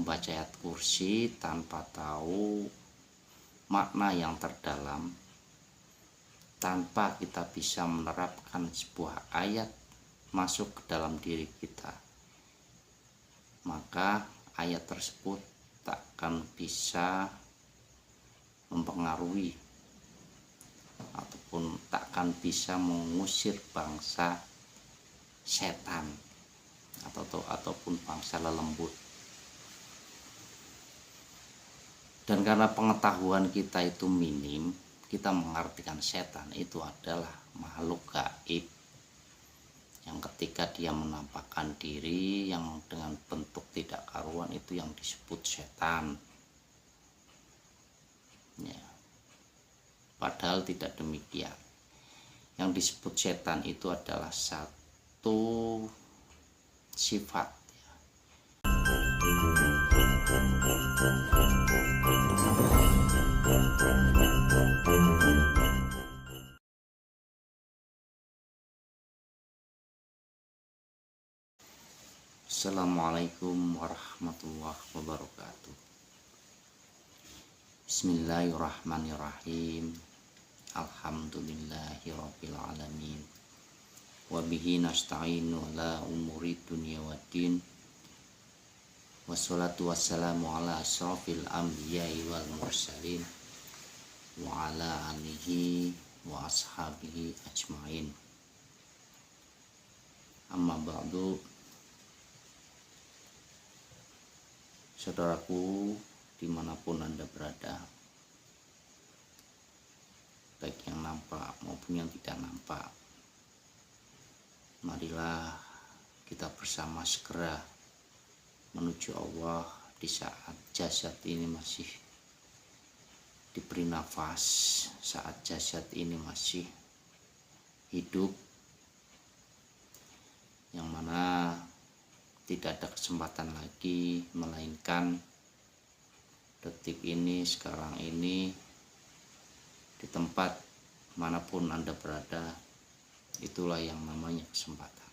membaca ayat kursi tanpa tahu makna yang terdalam, tanpa kita bisa menerapkan sebuah ayat masuk ke dalam diri kita, maka ayat tersebut tak akan bisa mempengaruhi ataupun tak akan bisa mengusir bangsa setan ataupun bangsa lelembut. Dan karena pengetahuan kita itu minim, kita mengartikan setan itu adalah makhluk gaib yang ketika dia menampakkan diri yang dengan bentuk tidak karuan, itu yang disebut setan ya. Padahal tidak demikian. Yang disebut setan itu adalah satu sifat ya. Assalamualaikum warahmatullahi wabarakatuh. Bismillahirrahmanirrahim. Alhamdulillahirabbil alamin. Wa bihi nasta'inu ala umuri dunya waddin. Wassalatu wassalamu ala asrofil anbiya'i wal mursalin wa ala alihi wa ashabihi ajmain. Amma ba'du. Saudaraku, dimanapun Anda berada, baik yang nampak maupun yang tidak nampak, marilah kita bersama segera menuju Allah di saat jasad ini masih diberi nafas, saat jasad ini masih hidup, yang mana tidak ada kesempatan lagi melainkan detik ini, sekarang ini, di tempat manapun Anda berada, itulah yang namanya kesempatan.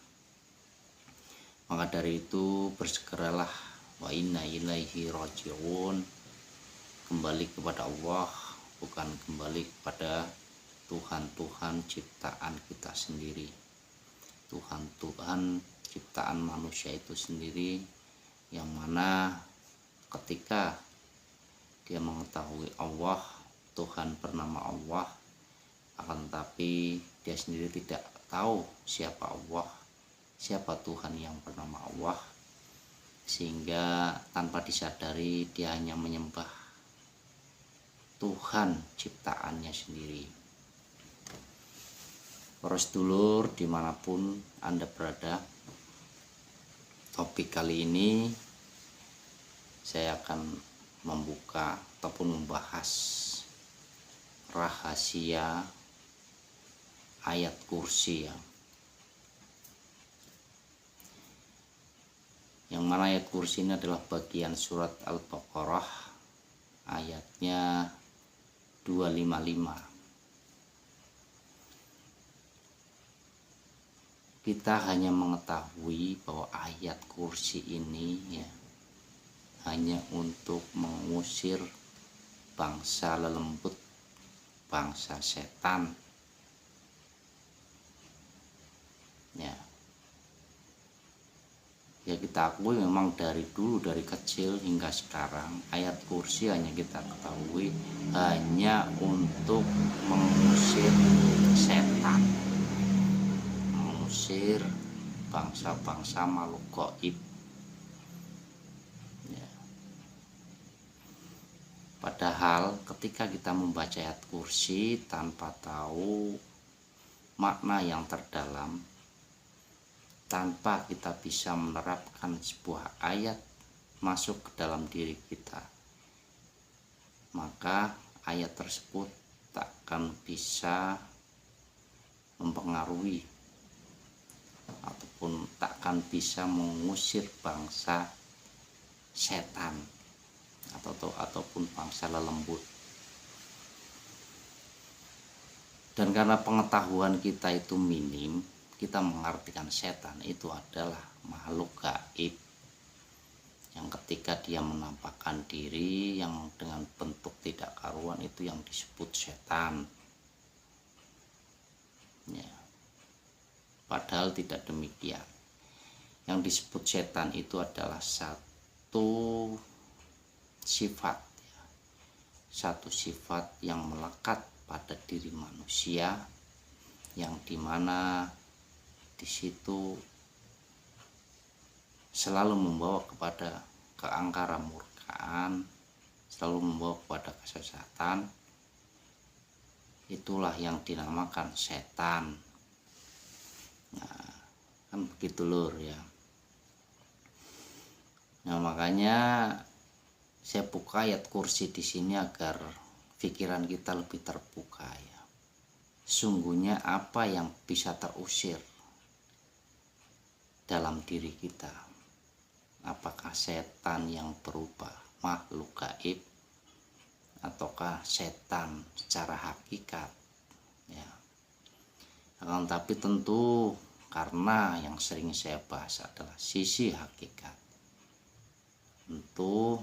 Maka dari itu bersegeralah, wa inna ilaihi raji'un, kembali kepada Allah, bukan kembali kepada Tuhan-Tuhan ciptaan kita sendiri, Tuhan-Tuhan ciptaan manusia itu sendiri, yang mana ketika dia mengetahui Allah, Tuhan bernama Allah, akan tetapi dia sendiri tidak tahu siapa Allah, siapa Tuhan yang bernama Allah, sehingga tanpa disadari dia hanya menyembah Tuhan ciptaannya sendiri. Para sedulur dimanapun Anda berada, topik kali ini saya akan membuka ataupun membahas rahasia ayat kursi ya. Yang mana ayat kursi ini adalah bagian surat Al-Baqarah, ayatnya 255. Kita hanya mengetahui bahwa ayat kursi ini ya hanya untuk mengusir bangsa lelembut, bangsa setan ya. Ya kita akui memang dari dulu, dari kecil hingga sekarang, ayat kursi hanya kita ketahui hanya untuk mengusir setan, mengusir bangsa-bangsa makhluk gaib ya. Padahal ketika kita membaca ayat kursi tanpa tahu makna yang terdalam, tanpa kita bisa menerapkan sebuah ayat masuk ke dalam diri kita, maka ayat tersebut tak akan bisa mempengaruhi ataupun tak akan bisa mengusir bangsa setan ataupun bangsa lelembut. Dan karena pengetahuan kita itu minim, kita mengartikan setan itu adalah makhluk gaib yang ketika dia menampakkan diri yang dengan bentuk tidak karuan, itu yang disebut setan ya. Padahal tidak demikian. Yang disebut setan itu adalah satu sifat ya. Satu sifat yang melekat pada diri manusia, yang dimana di situ selalu membawa kepada keangkara murkaan, selalu membawa kepada kesesatan. Itulah yang dinamakan setan. Nah, kan begitu lur ya. Nah, makanya saya buka ayat kursi di sini agar pikiran kita lebih terbuka ya. Sungguhnya apa yang bisa terusir dalam diri kita? Apakah setan yang berupa makhluk gaib ataukah setan secara hakikat ya. Akan tapi tentu karena yang sering saya bahas adalah sisi hakikat, tentu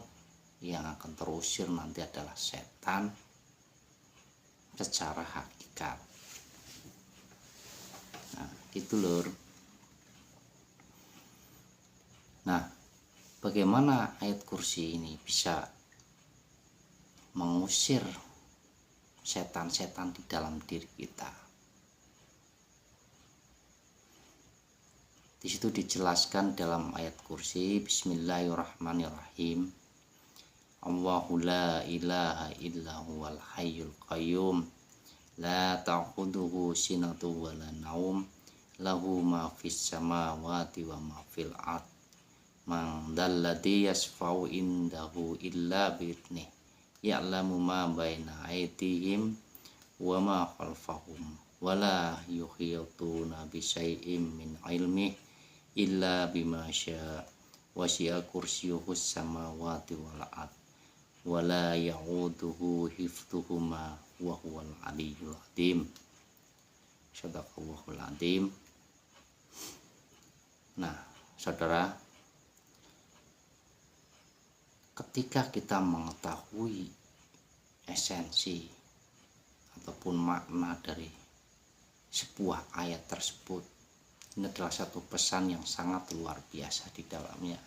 yang akan terusir nanti adalah setan secara hakikat. Nah, gitu lur. Nah, bagaimana ayat kursi ini bisa mengusir setan-setan di dalam diri kita? Di situ dijelaskan dalam ayat kursi, Bismillahirrahmanirrahim. Allahu la ilaha illa huwal hayyul qayyum la ta'khudhuhu sinatun wa la naum lahu ma fis samawati wa ma fil ard man dzalladzi yashfa'u indahu illa bi'idnih ya'lamu ma baina aydihim wa ma khalfahum wa la yuhituna bi syai'in min ilmihi illa bima syaa wasi'a kursiyyuhus samawati wal ard wala ya'uduhu hifdhuhuma wa huwal aliyyul azim. Shadaqallahul azim. Nah, saudara, ketika kita mengetahui esensi ataupun makna dari sebuah ayat tersebut, ini adalah satu pesan yang sangat luar biasa di dalamnya.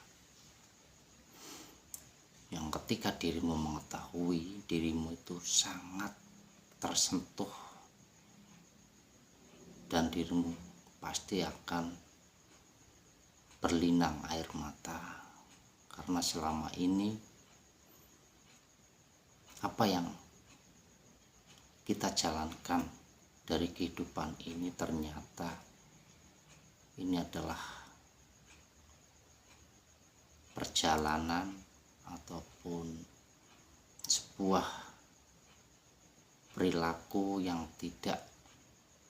Yang ketika dirimu mengetahui, dirimu itu sangat tersentuh dan dirimu pasti akan berlinang air mata, karena selama ini apa yang kita jalankan dari kehidupan ini ternyata ini adalah perjalanan ataupun sebuah perilaku yang tidak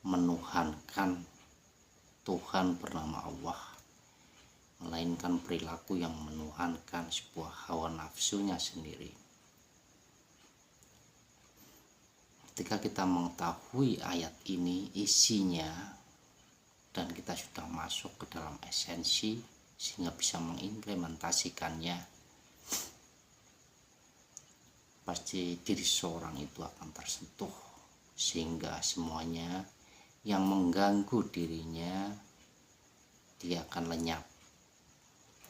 menuhankan Tuhan bernama Allah, melainkan perilaku yang menuhankan sebuah hawa nafsunya sendiri. Ketika kita mengetahui ayat ini isinya dan kita sudah masuk ke dalam esensi sehingga bisa mengimplementasikannya, pasti diri seorang itu akan tersentuh sehingga semuanya yang mengganggu dirinya dia akan lenyap,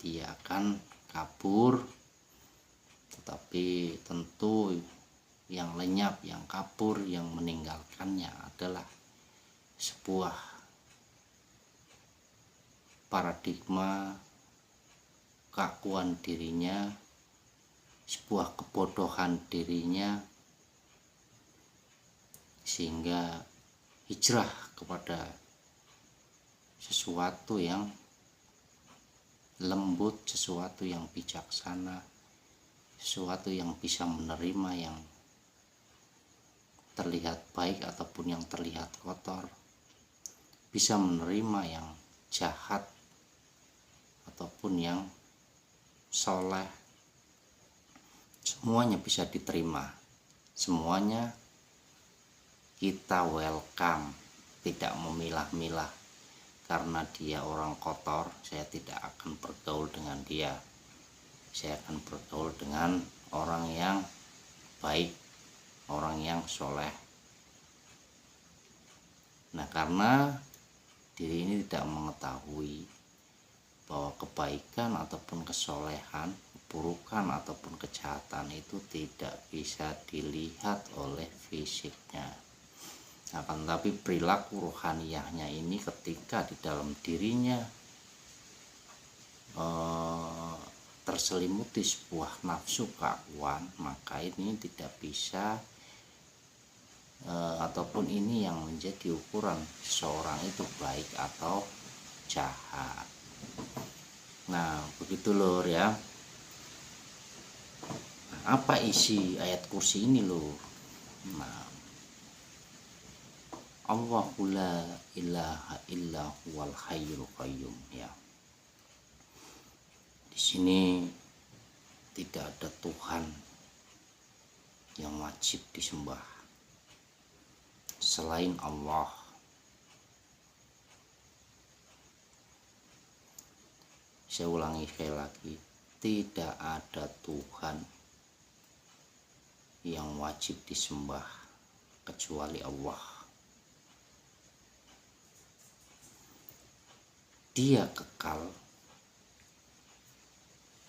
dia akan kabur. Tetapi tentu yang lenyap, yang kabur, yang meninggalkannya adalah sebuah paradigma keakuan dirinya, sebuah kebodohan dirinya, sehingga hijrah kepada sesuatu yang lembut, sesuatu yang bijaksana, sesuatu yang bisa menerima yang terlihat baik ataupun yang terlihat kotor, bisa menerima yang jahat ataupun yang soleh. Semuanya bisa diterima, semuanya kita welcome, tidak memilah-milah. Karena dia orang kotor, saya tidak akan bergaul dengan dia. saya akan bergaul dengan orang yang baik, orang yang soleh. Nah, karena diri ini tidak mengetahui bahwa kebaikan ataupun kesolehan, keburukan ataupun kejahatan itu tidak bisa dilihat oleh fisiknya. Akan tetapi perilaku rohaniyahnya ini ketika di dalam dirinya terselimuti sebuah nafsu keakuan, maka ini tidak bisa ataupun ini yang menjadi ukuran seseorang itu baik atau jahat. Nah, begitu lur ya. Apa isi ayat kursi ini lur? Nah, Allahu la ilaha illa huwal hayyul qayyum ya. Di sini tidak ada Tuhan yang wajib disembah selain Allah. Saya ulangi sekali lagi, tidak ada Tuhan yang wajib disembah kecuali Allah. Dia kekal,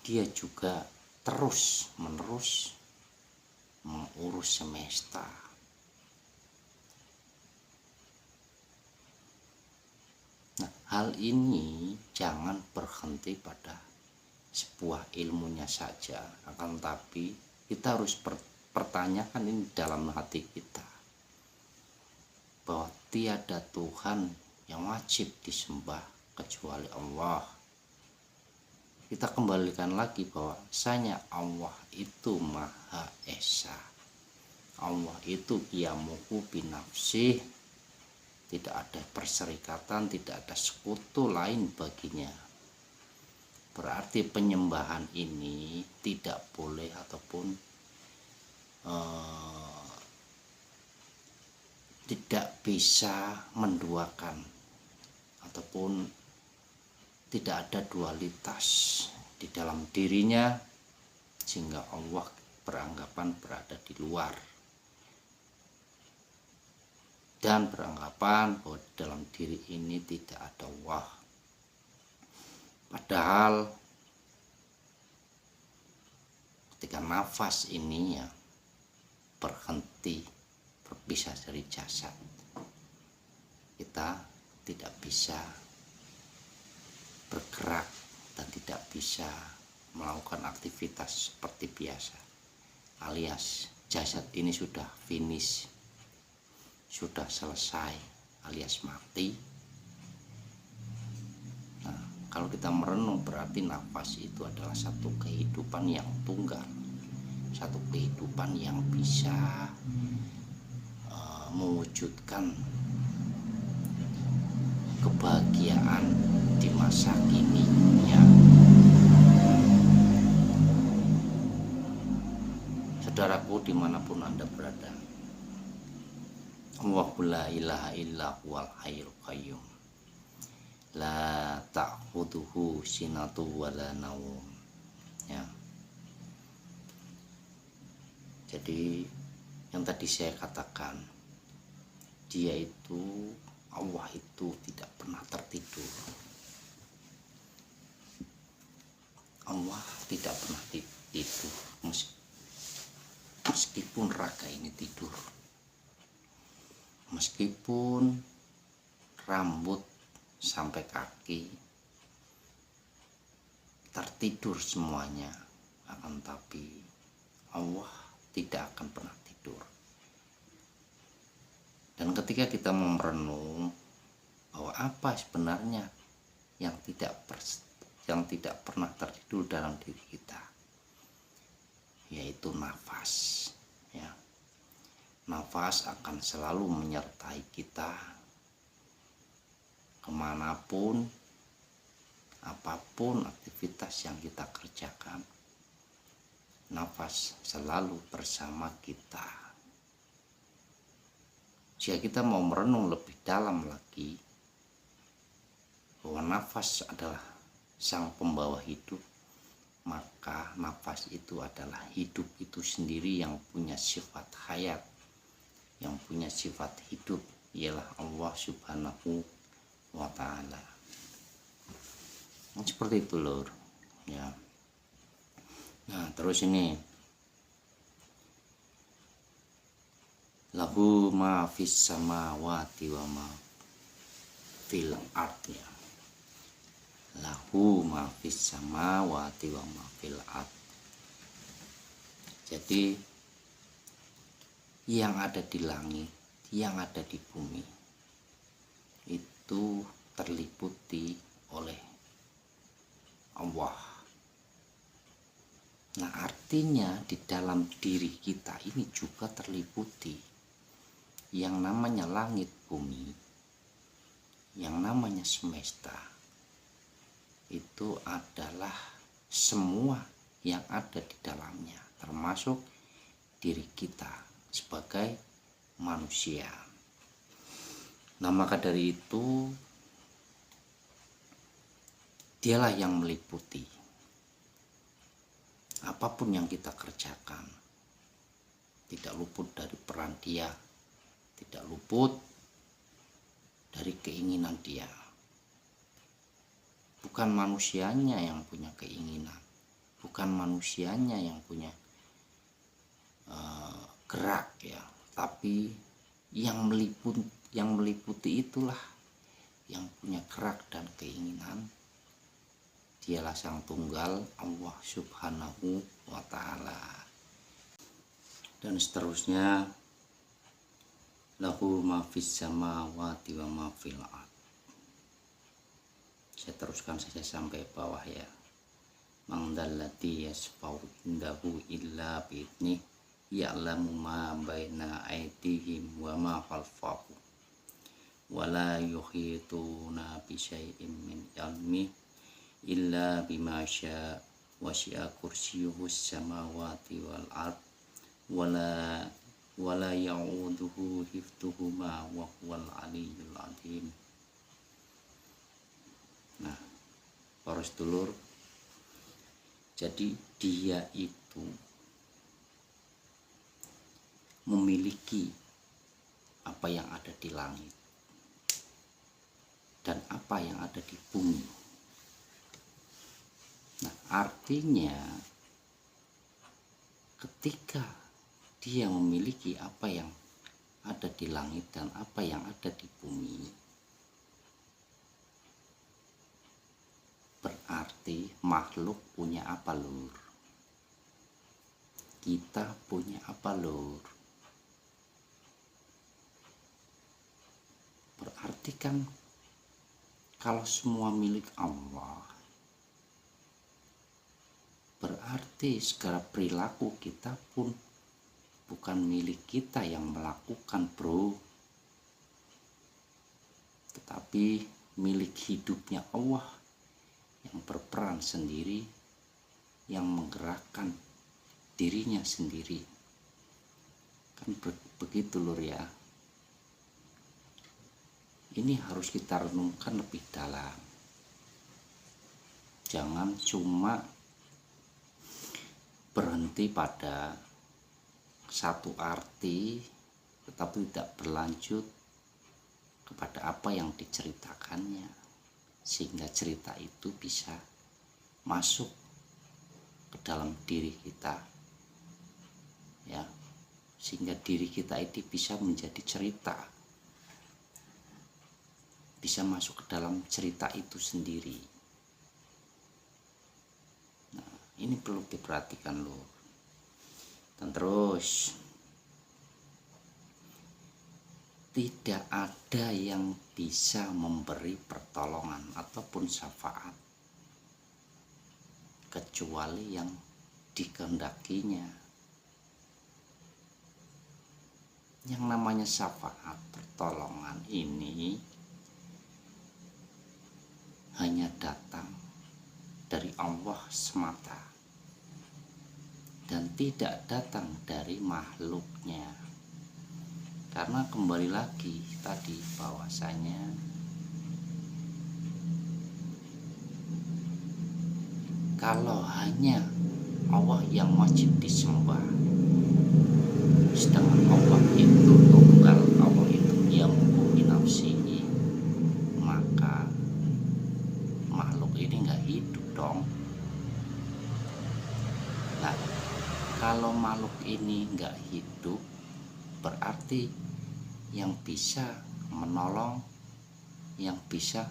dia juga terus menerus mengurus semesta. Nah, hal ini jangan berhenti pada sebuah ilmunya saja, akan tapi kita harus pertanyakan ini dalam hati kita, bahwa tiada Tuhan yang wajib disembah kecuali Allah. Kita kembalikan lagi bahwa bahwasanya Allah itu Maha Esa. Allah itu qiyamuhu binafsih, tidak ada perserikatan, tidak ada sekutu lain baginya. Berarti penyembahan ini tidak boleh ataupun tidak bisa menduakan ataupun tidak ada dualitas di dalam dirinya sehingga Allah beranggapan berada di luar, dan beranggapan bahwa dalam diri ini tidak ada Allah. Padahal ketika nafas ini ya berhenti, berpisah dari jasad, kita tidak bisa bergerak dan tidak bisa melakukan aktivitas seperti biasa, alias jasad ini sudah finish, sudah selesai, alias mati. Nah, kalau kita merenung berarti nafas itu adalah satu kehidupan yang tunggal, satu kehidupan yang bisa mewujudkan kebahagiaan di masa kini ya. Saudaraku dimanapun Anda berada, Allahu la ilaha illa huwal hayyul qayyum, la ta'khudhuhu sinatu wala naum ya. Jadi yang tadi saya katakan, dia itu, Allah itu tidak pernah tertidur. Allah tidak pernah tidur, meskipun raga ini tidur, meskipun rambut sampai kaki tertidur semuanya, akan tapi Allah tidak akan pernah tidur. Dan ketika kita merenung bahwa apa sebenarnya yang tidak pernah tertidur dalam diri kita, yaitu nafas ya. Nafas akan selalu menyertai kita kemanapun, apapun aktivitas yang kita kerjakan, nafas selalu bersama kita. Jika kita mau merenung lebih dalam lagi bahwa nafas adalah sang pembawa hidup, maka nafas itu adalah hidup itu sendiri yang punya sifat hayat, yang punya sifat hidup, ialah Allah Subhanahu wa ta'ala. Seperti itu lur ya. Nah terus ini lahu ma fis samawati wa ma fil ardh ya. Lahu ma fis samawati wa ma fil ardh. Jadi yang ada di langit, yang ada di bumi itu terliputi oleh Allah. Nah artinya di dalam diri kita ini juga terliputi yang namanya langit bumi, yang namanya semesta. Itu adalah semua yang ada di dalamnya, termasuk diri kita sebagai manusia. Nah maka dari itu dialah yang meliputi apapun yang kita kerjakan, tidak luput dari peran dia, tidak luput dari keinginan dia. Bukan manusianya yang punya keinginan, bukan manusianya yang punya gerak ya, tapi yang meliputi itulah yang punya gerak dan keinginan. Dialah sang tunggal Allah Subhanahu wa ta'ala. Dan seterusnya lahu ma fis samawati wa ma fil ardh. Saya teruskan saja sampai bawah ya. Mangdallati yasfau indahu illa bi'idnih ya'lamu ma baina aydihim wa ma khalfahum wa la yuhituna bi syai'in min ilmihi illa bima syaa wasi'a kursiyyuhus samawati wal ard wala ya'uduhu hifdhuhuma wa huwal aliyyul azim. Nah para sedulur, jadi dia itu memiliki apa yang ada di langit dan apa yang ada di bumi. Nah artinya ketika dia memiliki apa yang ada di langit dan apa yang ada di bumi, berarti makhluk punya apa lur? Kita punya apa lur? Berarti kan kalau semua milik Allah, berarti segala perilaku kita pun bukan milik kita yang melakukan bro, tetapi milik hidupnya Allah yang berperan sendiri, yang menggerakkan dirinya sendiri. Kan begitu lur ya. Ini harus kita renungkan lebih dalam. Jangan cuma berhenti pada satu arti tetapi tidak berlanjut kepada apa yang diceritakannya, sehingga cerita itu bisa masuk ke dalam diri kita ya, sehingga diri kita itu bisa menjadi cerita, bisa masuk ke dalam cerita itu sendiri. Nah ini perlu diperhatikan loh. Dan terus tidak ada yang bisa memberi pertolongan ataupun syafaat kecuali yang dikehendakinya. Yang namanya syafaat pertolongan ini hanya datang dari Allah semata dan tidak datang dari makhluknya. Karena kembali lagi tadi bahwasanya kalau hanya Allah yang wajib disembah, sedangkan Allah itu tunggal, Allah itu yang mempunyai nafsihi, maka makhluk ini nggak hidup dong. Nah, kalau makhluk ini nggak hidup, berarti yang bisa menolong, yang bisa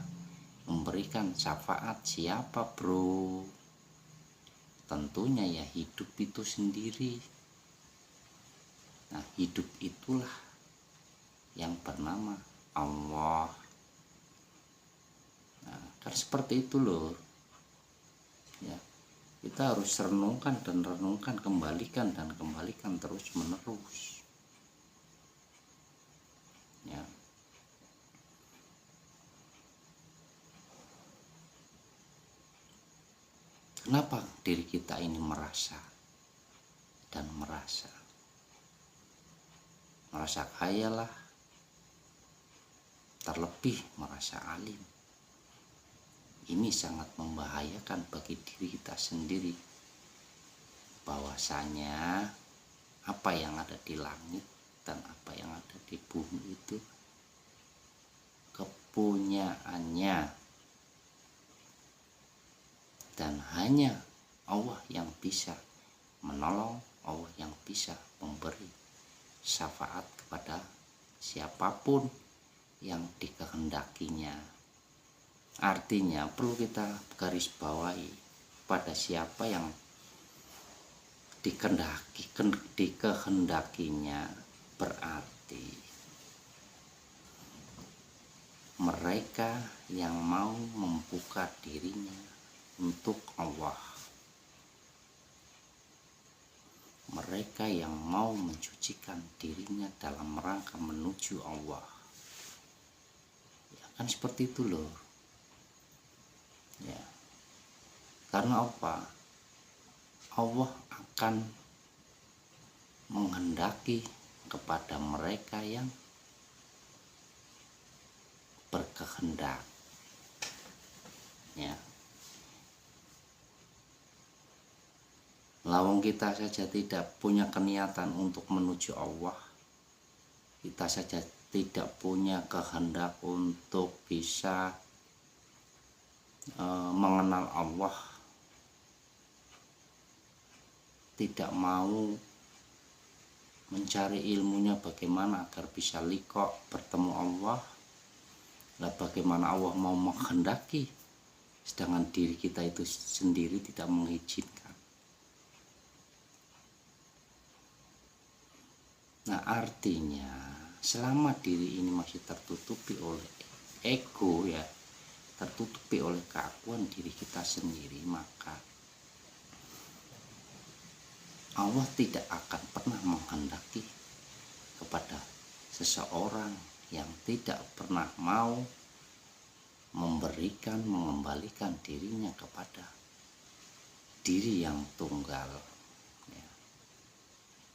memberikan syafaat siapa bro? Tentunya ya hidup itu sendiri. Nah, hidup itulah yang bernama Allah. Nah, kan seperti itu loh ya, kita harus renungkan dan renungkan, kembalikan dan kembalikan terus menerus ya. Kenapa diri kita ini merasa dan merasa kaya lah, terlebih merasa alim? Ini sangat membahayakan bagi diri kita sendiri, bahwasanya apa yang ada di langit dan apa yang ada di bumi itu kepunyaannya, dan hanya Allah yang bisa menolong, Allah yang bisa memberi syafaat kepada siapapun yang dikehendakinya. Artinya perlu kita garis bawahi, pada siapa yang dikehendakinya, berarti mereka yang mau membuka dirinya untuk Allah, mereka yang mau mencucikan dirinya dalam rangka menuju Allah ya, kan seperti itu loh ya. Karena apa? Allah akan menghendaki kepada mereka yang berkehendak ya. Lawang kita saja tidak punya keniatan untuk menuju Allah, kita saja tidak punya kehendak untuk bisa mengenal Allah, tidak mau mencari ilmunya bagaimana agar bisa liqa bertemu Allah. Lah bagaimana Allah mau menghendaki sedangkan diri kita itu sendiri tidak mengizinkan? Nah, artinya selama diri ini masih tertutupi oleh ego ya, tertutupi oleh keakuan diri kita sendiri, maka Allah tidak akan pernah menghendaki kepada seseorang yang tidak pernah mau memberikan, mengembalikan dirinya kepada diri yang tunggal ya.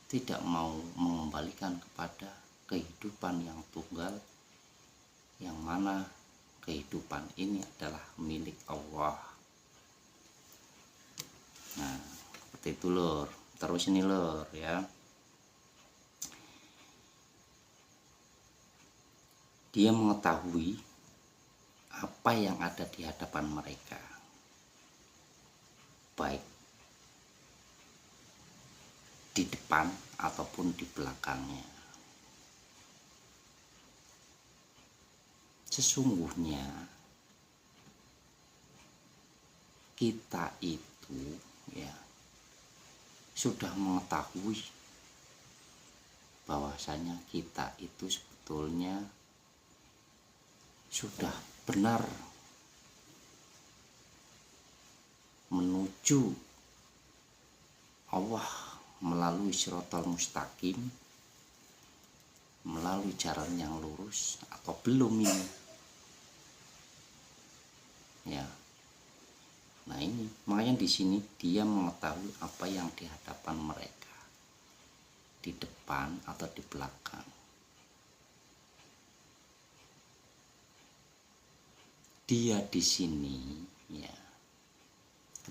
Tidak mau mengembalikan kepada kehidupan yang tunggal, yang mana kehidupan ini adalah milik Allah. Nah, seperti itu lor. Terus ini lor ya, dia mengetahui apa yang ada di hadapan mereka, baik di depan ataupun di belakangnya. Sesungguhnya kita itu ya sudah mengetahui bahwasanya kita itu sebetulnya sudah benar menuju Allah melalui Shiratal Mustaqim, melalui jalan yang lurus, atau belum ini ya. Nah ini makanya di sini dia mengetahui apa yang di hadapan mereka, di depan atau di belakang. Dia di sini ya,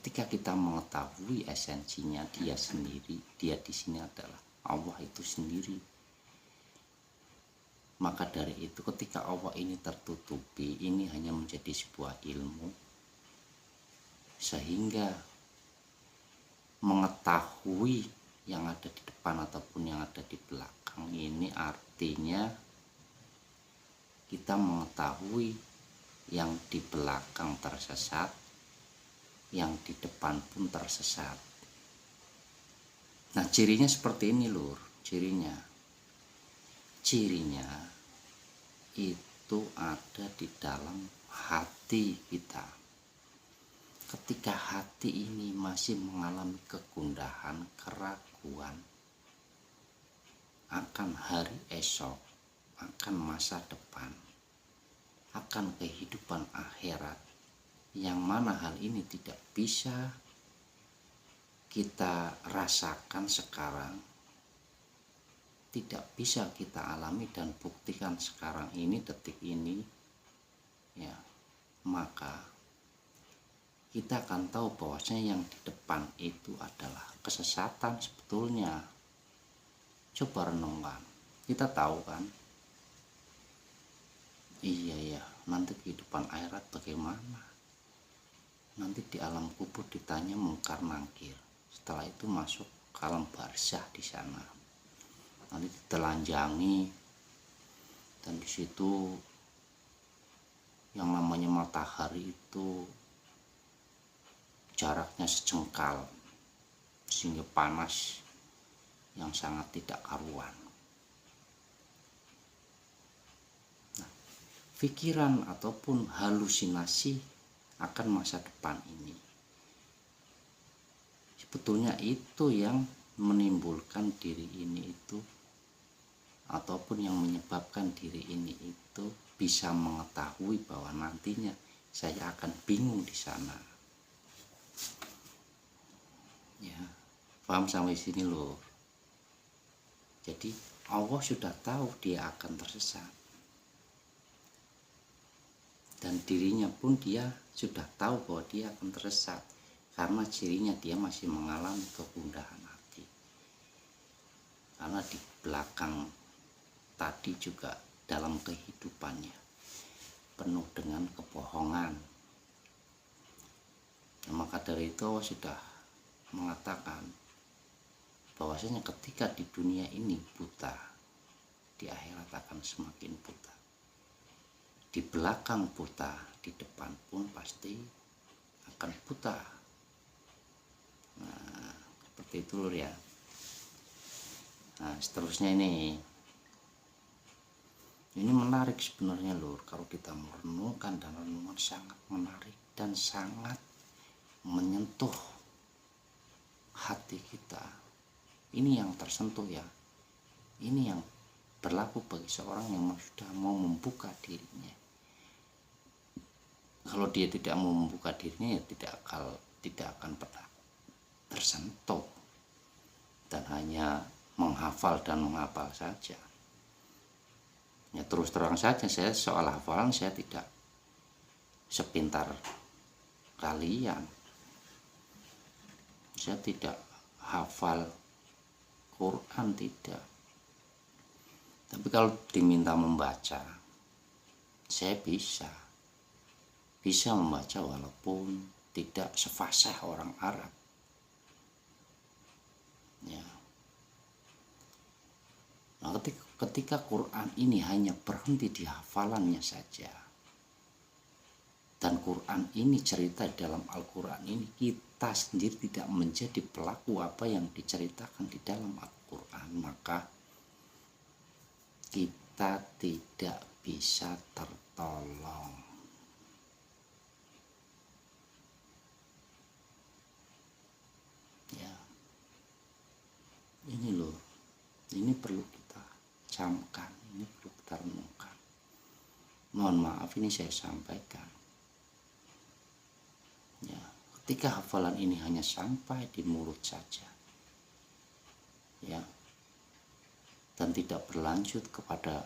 ketika kita mengetahui esensinya dia sendiri, dia di sini adalah Allah itu sendiri. Maka dari itu ketika Allah ini tertutupi, ini hanya menjadi sebuah ilmu, sehingga mengetahui yang ada di depan ataupun yang ada di belakang ini artinya kita mengetahui yang di belakang tersesat, yang di depan pun tersesat. Nah, cirinya seperti ini, Lur. Cirinya itu ada di dalam hati kita. Ketika hati ini masih mengalami kegundahan, keraguan akan hari esok, akan masa depan, akan kehidupan akhirat, yang mana hal ini tidak bisa kita rasakan sekarang, tidak bisa kita alami dan buktikan sekarang ini, detik ini, ya, maka kita akan tahu bahwasanya yang di depan itu adalah kesesatan sebetulnya. Coba renungkan, kita tahu kan, iya ya, nanti kehidupan akhirat bagaimana? Nanti di alam kubur ditanya mungkar nangkir. Setelah itu masuk ke alam barzah di sana. Nanti ditelanjangi, dan di situ yang namanya matahari itu jaraknya sejengkal, sehingga panas yang sangat tidak karuan. Nah, pikiran ataupun halusinasi akan masa depan ini sebetulnya itu yang menimbulkan diri ini itu, ataupun yang menyebabkan diri ini itu bisa mengetahui bahwa nantinya saya akan bingung di sana. Ya, paham sampai sini loh. Jadi Allah sudah tahu dia akan tersesat, dan dirinya pun dia sudah tahu bahwa dia akan tersesat, karena cirinya dia masih mengalami kegundahan hati. Karena di belakang tadi juga dalam kehidupannya penuh dengan kebohongan. Nah, maka dari itu Allah sudah mengatakan bahwasanya ketika di dunia ini buta, di akhirat akan semakin buta. Di belakang buta, di depan pun pasti akan buta. Nah, seperti itu Lur ya. Nah, seterusnya ini menarik sebenarnya Lur, kalau kita merenungkan, dan renungan sangat menarik dan sangat menyentuh hati kita. Ini yang tersentuh ya. Ini yang berlaku bagi seorang yang sudah mau membuka dirinya. Kalau dia tidak mau membuka dirinya, ya tidak akan pernah tersentuh, dan hanya menghafal dan menghafal saja. Ya, terus terang saja, saya soal hafalan saya tidak sepintar kalian. Saya tidak hafal Quran, tidak. Tapi kalau diminta membaca, saya bisa membaca walaupun tidak sefasih orang Arab. Ya. Nah, ketika Quran ini hanya berhenti di hafalannya saja, dan Quran ini, cerita dalam Al-Quran ini, kita sendiri tidak menjadi pelaku apa yang diceritakan di dalam Al-Quran, maka kita tidak bisa tertolong. Ya, ini loh, ini perlu kita camkan, ini perlu kita renungkan. Mohon maaf ini saya sampaikan. Ya, ketika hafalan ini hanya sampai di mulut saja, ya, dan tidak berlanjut kepada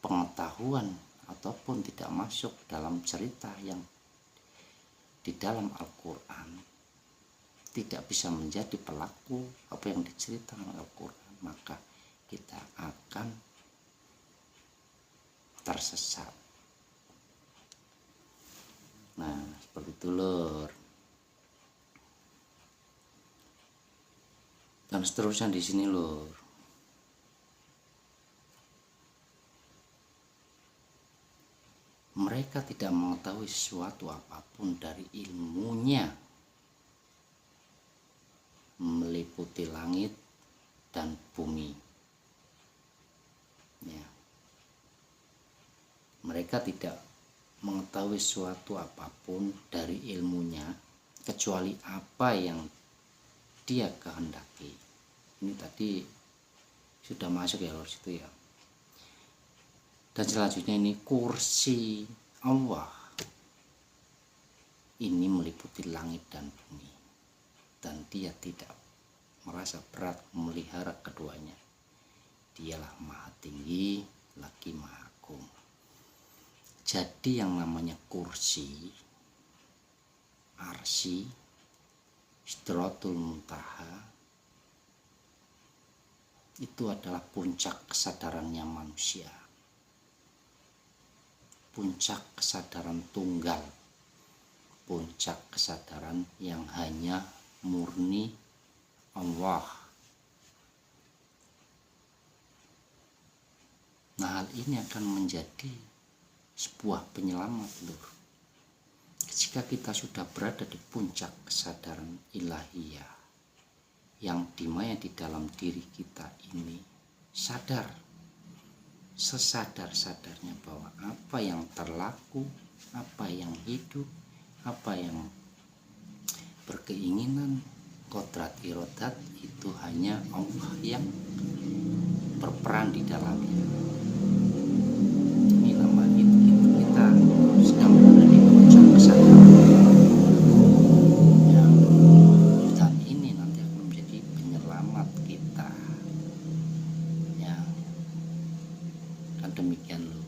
pengetahuan ataupun tidak masuk dalam cerita yang di dalam Al-Quran tidak bisa menjadi pelaku apa yang diceritakan Al-Quran, maka kita akan tersesat. Nah, seperti itu lur. Dan seterusnya di sini lur. Mereka tidak mengetahui sesuatu apapun dari ilmunya meliputi langit dan bumi. Ya. Mereka tidak mengetahui sesuatu apapun dari ilmunya kecuali apa yang dia kehendaki. Ini tadi sudah masuk ya lor situ ya. Dan selanjutnya ini kursi Allah ini meliputi langit dan bumi, dan dia tidak merasa berat memelihara keduanya. Dialah maha tinggi lagi maha agung. Jadi yang namanya kursi, arsy, Sidratul Muntaha itu adalah puncak kesadarannya manusia, puncak kesadaran tunggal, puncak kesadaran yang hanya murni Allah. Nah, hal ini akan menjadi sebuah penyelamat lur. Jika kita sudah berada di puncak kesadaran ilahiyah, yang dimana di dalam diri kita ini sadar, sesadar-sadarnya bahwa apa yang terlaku, apa yang hidup, apa yang berkeinginan, kodrat irodat, itu hanya Allah yang berperan di dalamnya. Ini namanya kita sedang berada di puncak kesadaran. Dan ini nanti akan menjadi penyelamat kita. Ya, kan demikian loh.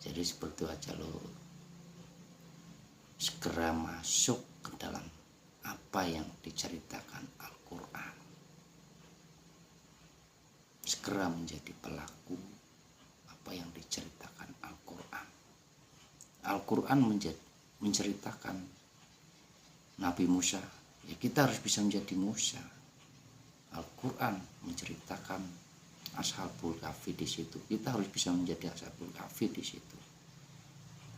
Jadi seperti itu aja loh. Segera masuk ke dalam apa yang diceritakan Al-Quran. Segera menjadi pelaku apa yang diceritakan Al-Quran. Al-Quran menceritakan Nabi Musa, ya kita harus bisa menjadi Musa. Al-Quran menceritakan Ashabul Kahfi di situ, kita harus bisa menjadi Ashabul Kahfi di situ.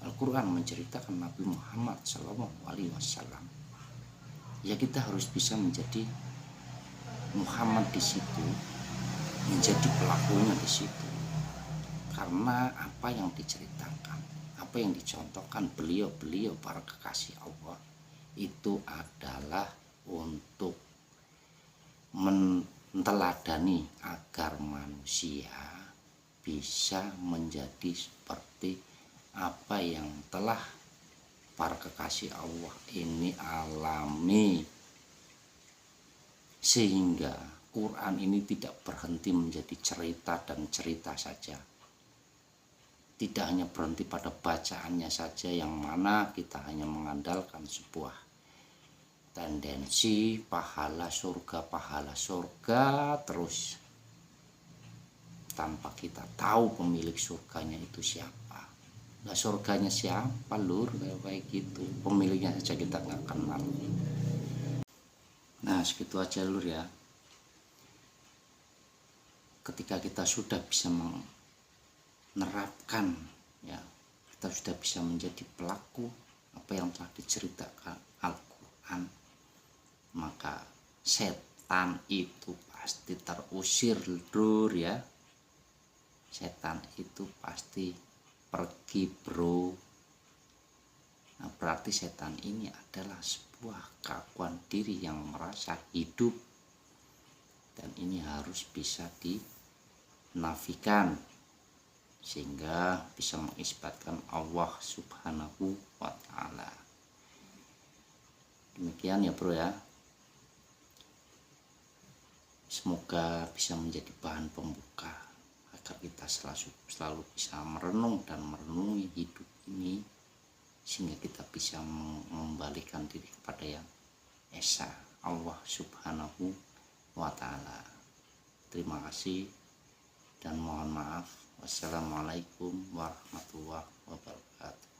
Al-Quran menceritakan Nabi Muhammad SAW, ya kita harus bisa menjadi Muhammad di situ, menjadi pelakunya di situ. Karena apa yang diceritakan, apa yang dicontohkan beliau para kekasih Allah itu adalah untuk menteladani agar manusia bisa menjadi seperti apa yang telah para kekasih Allah ini alami, sehingga Quran ini tidak berhenti menjadi cerita dan cerita saja, tidak hanya berhenti pada bacaannya saja, yang mana kita hanya mengandalkan sebuah tendensi pahala surga terus, tanpa kita tahu pemilik surganya itu siapa. Nah, surganya siapa lur, kayak gitu, pemiliknya saja kita nggak kenal. Nah, segitu aja lur ya. Ketika kita sudah bisa menerapkan, ya kita sudah bisa menjadi pelaku apa yang telah diceritakan Al-Quran, maka setan itu pasti terusir lur ya. Setan itu pasti pergi bro. Nah, berarti setan ini adalah sebuah keakuan diri yang merasa hidup, dan ini harus bisa dinafikan sehingga bisa mengisbatkan Allah Subhanahu wa ta'ala. Demikian ya bro ya. Semoga bisa menjadi bahan pembuka agar agar kita selalu bisa merenung dan merenungi hidup ini, sehingga kita bisa mengembalikan diri kepada yang esa, Allah Subhanahu wa Ta'ala. Terima kasih dan mohon maaf. Wassalamualaikum warahmatullahi wabarakatuh.